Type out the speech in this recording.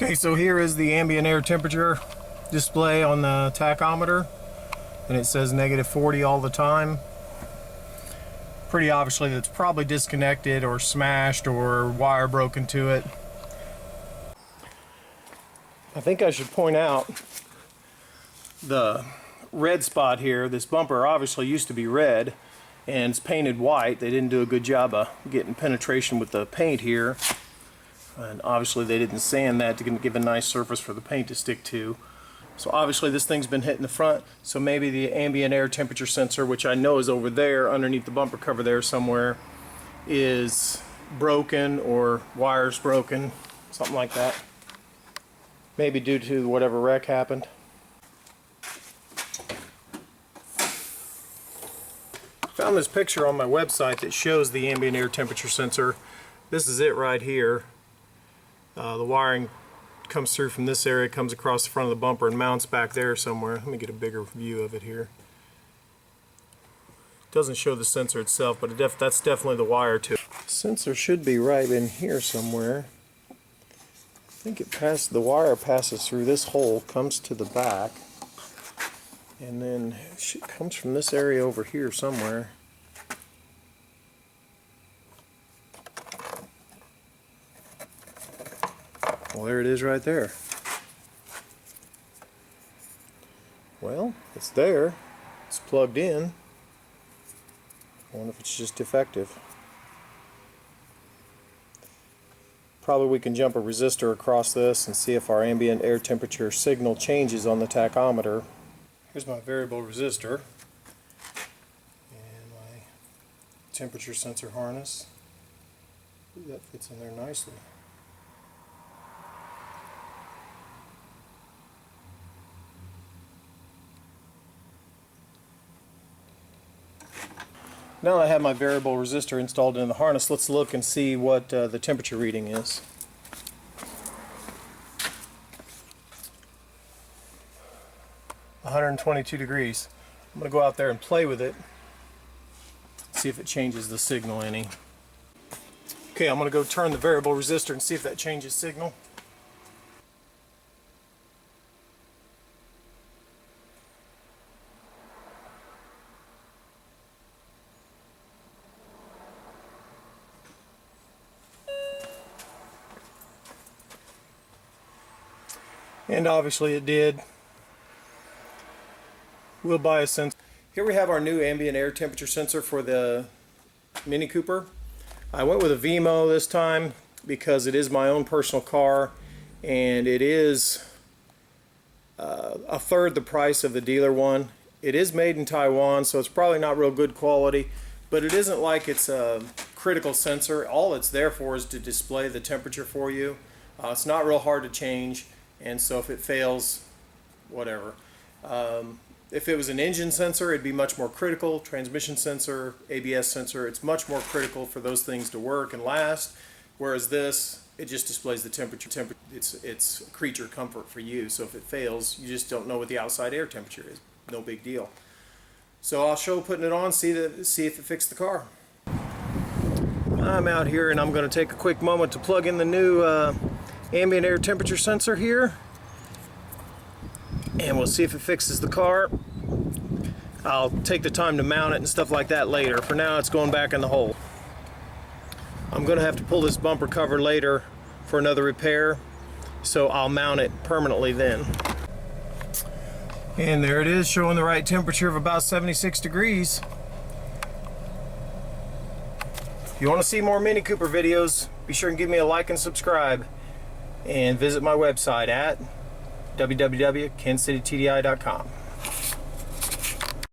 Okay, so here is the ambient air temperature display on the tachometer, and it says -40 all the time. Pretty obviously that's probably disconnected or smashed or wire broken to it. I think I should point out the red spot here. This bumper obviously used to be red and it's painted white. They didn't do a good job of getting penetration with the paint here, and obviously they didn't sand that to give a nice surface for the paint to stick to. So obviously this thing's been hit in the front, so maybe the ambient air temperature sensor, which I know is over there underneath the bumper cover there somewhere, is broken, or wires broken, something like that. Maybe due to whatever wreck happened. Found this picture on my website that shows the ambient air temperature sensor. This is it right here. The wiring comes through from this area, comes across the front of the bumper and mounts back there somewhere. Let me get a bigger view of it here. It doesn't show the sensor itself, but that's definitely the wire to it. The sensor should be right in here somewhere. I think the wire passes through this hole, comes to the back, and then it comes from this area over here somewhere. Well, there it is right there. Well, it's there. It's plugged in. I wonder if it's just defective. Probably we can jump a resistor across this and see if our ambient air temperature signal changes on the tachometer. Here's my variable resistor and my temperature sensor harness. Ooh, that fits in there nicely. Now I have my variable resistor installed in the harness, let's look and see what the temperature reading is. "122 degrees. I'm going to go out there and play with it, see if it changes the signal any. Okay, I'm going to go turn the variable resistor and see if that changes signal. And obviously it did. We'll buy a sensor. Here we have our new ambient air temperature sensor for the Mini Cooper. I went with a Vimo this time because it is my own personal car, and it is a third the price of the dealer one. It is made in Taiwan, so it's probably not real good quality, but it isn't like it's a critical sensor. All it's there for is to display the temperature for you. It's not real hard to change. And so if it fails, whatever. If it was an engine sensor, it'd be much more critical. Transmission sensor, ABS sensor, it's much more critical for those things to work and last. Whereas this, it just displays the temperature. It's creature comfort for you. So if it fails, you just don't know what the outside air temperature is. No big deal. So I'll show putting it on, see if it fixed the car. I'm out here and I'm going to take a quick moment to plug in the new ambient air temperature sensor here, and we'll see if it fixes the car. I'll take the time to mount it and stuff like that later. For now, it's going back in the hole. I'm going to have to pull this bumper cover later for another repair, so I'll mount it permanently then. And there it is, showing the right temperature of about 76 degrees. If you want to see more Mini Cooper videos, be sure and give me a like and subscribe. And visit my website at www.kansascitytdi.com.